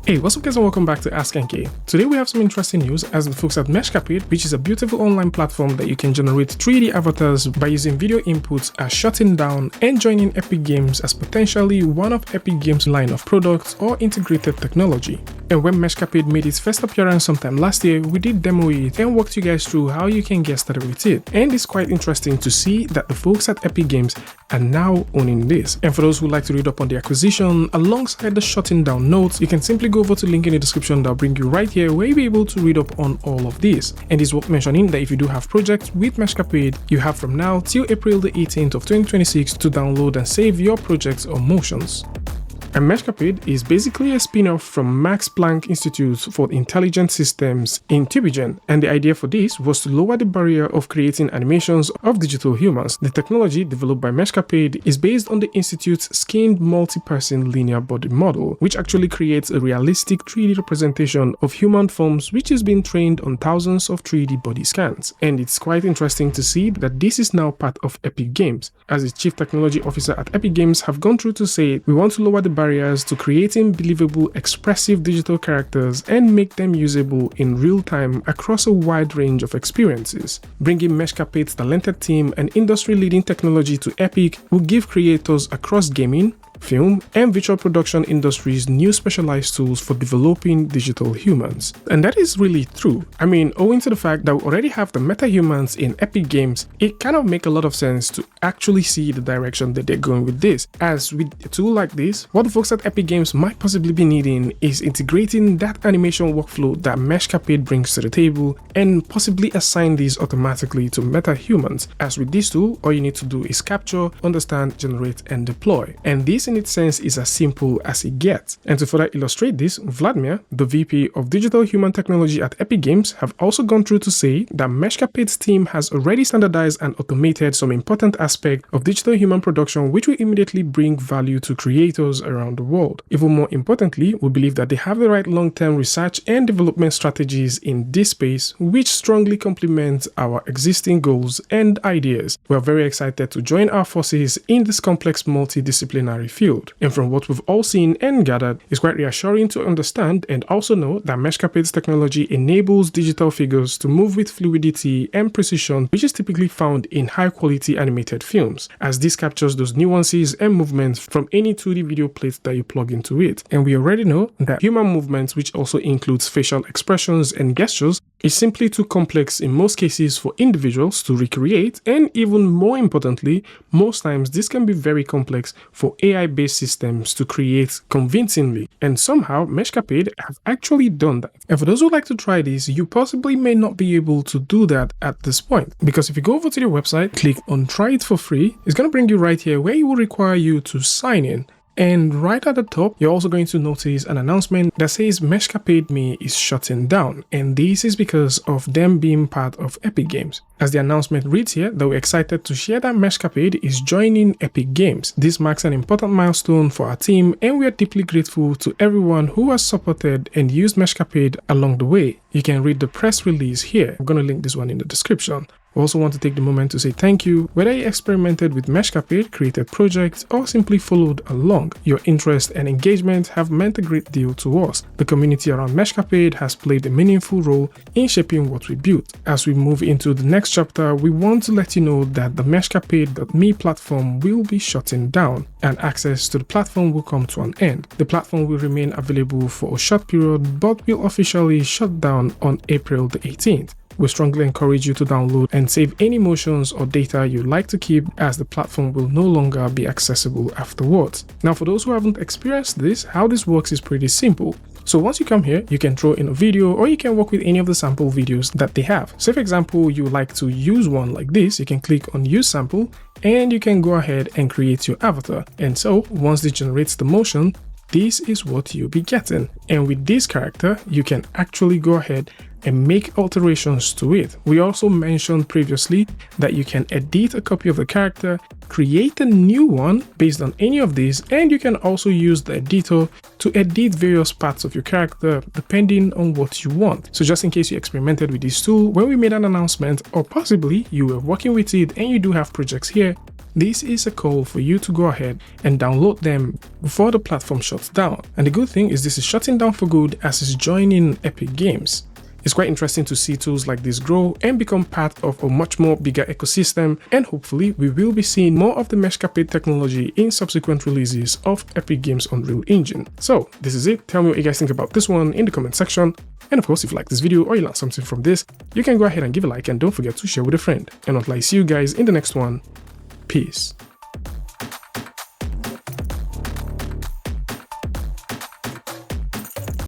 Hey, what's up guys and welcome back to askNK. Today we have some interesting news as the folks at Meshcapade, which is a beautiful online platform that you can generate 3D avatars by using video inputs, are shutting down and joining Epic Games as potentially one of Epic Games' line of products or integrated technology. And when Meshcapade made its first appearance sometime last year, we did demo it and walked you guys through how you can get started with it. And it's quite interesting to see that the folks at Epic Games are now owning this. And for those who like to read up on the acquisition, alongside the shutting down notes, you can simply go over to the link in the description that'll bring you right here where you'll be able to read up on all of this. And it's worth mentioning that if you do have projects with Meshcapade, you have from now till April the 18th of 2026 to download and save your projects or motions. And Meshcapade is basically a spin-off from Max Planck Institute for Intelligent Systems in Tübingen, and the idea for this was to lower the barrier of creating animations of digital humans. The technology developed by Meshcapade is based on the institute's skinned multi-person linear body model, which actually creates a realistic 3D representation of human forms which is being trained on thousands of 3D body scans. And it's quite interesting to see that this is now part of Epic Games, as its chief technology officer at Epic Games have gone through to say, we want to lower the barriers to creating believable, expressive digital characters and make them usable in real time across a wide range of experiences. Bringing Meshcapade's talented team and industry-leading technology to Epic will give creators across gaming, film, and visual production industries new specialized tools for developing digital humans. And that is really true. I mean, owing to the fact that we already have the MetaHumans in Epic Games, it kind of makes a lot of sense to actually see the direction that they're going with this. As with a tool like this, what the folks at Epic Games might possibly be needing is integrating that animation workflow that Meshcapade brings to the table and possibly assign these automatically to MetaHumans. As with this tool, all you need to do is capture, understand, generate, and deploy. And this in its sense is as simple as it gets. And to further illustrate this, Vladimir, the VP of Digital Human Technology at Epic Games, have also gone through to say that Meshcapade's team has already standardized and automated some important aspects of digital human production which will immediately bring value to creators around the world. Even more importantly, we believe that they have the right long-term research and development strategies in this space which strongly complement our existing goals and ideas. We are very excited to join our forces in this complex multidisciplinary field. And from what we've all seen and gathered, it's quite reassuring to understand and also know that Meshcapade's technology enables digital figures to move with fluidity and precision which is typically found in high-quality animated films, as this captures those nuances and movements from any 2D video plate that you plug into it. And we already know that human movements, which also includes facial expressions and gestures, is simply too complex in most cases for individuals to recreate, and even more importantly, most times this can be very complex for AI-based systems to create convincingly. And somehow Meshcapade have actually done that. And for those who like to try this, you possibly may not be able to do that at this point, because if you go over to their website, click on try it for free, it's going to bring you right here where it will require you to sign in. And right at the top, you're also going to notice an announcement that says Meshcapade Me is shutting down, and this is because of them being part of Epic Games. As the announcement reads here, that we're excited to share that Meshcapade is joining Epic Games. This marks an important milestone for our team, and we are deeply grateful to everyone who has supported and used Meshcapade along the way. You can read the press release here. I'm going to link this one in the description. We also want to take the moment to say thank you, whether you experimented with Meshcapade, created projects, or simply followed along. Your interest and engagement have meant a great deal to us. The community around Meshcapade has played a meaningful role in shaping what we built. As we move into the next chapter, we want to let you know that the Meshcapade.me platform will be shutting down, and access to the platform will come to an end. The platform will remain available for a short period, but will officially shut down on April the 18th. We strongly encourage you to download and save any motions or data you'd like to keep, as the platform will no longer be accessible afterwards. Now, for those who haven't experienced this, how this works is pretty simple. So once you come here, you can throw in a video, or you can work with any of the sample videos that they have. So for example, you would like to use one like this, you can click on use sample and you can go ahead and create your avatar. And so once this generates the motion, this is what you'll be getting. And with this character, you can actually go ahead and make alterations to it. We also mentioned previously that you can edit a copy of the character, create a new one based on any of these, and you can also use the editor to edit various parts of your character depending on what you want. So just in case you experimented with this tool when we made an announcement, or possibly you were working with it and you do have projects here, this is a call for you to go ahead and download them before the platform shuts down. And the good thing is this is shutting down for good as it's joining Epic Games. It's quite interesting to see tools like this grow and become part of a much more bigger ecosystem, and hopefully we will be seeing more of the Meshcapade technology in subsequent releases of Epic Games Unreal Engine. So this is it. Tell me what you guys think about this one in the comment section. And of course, if you like this video or you learned something from this, you can go ahead and give a like, and don't forget to share with a friend. And until I see you guys in the next one, peace.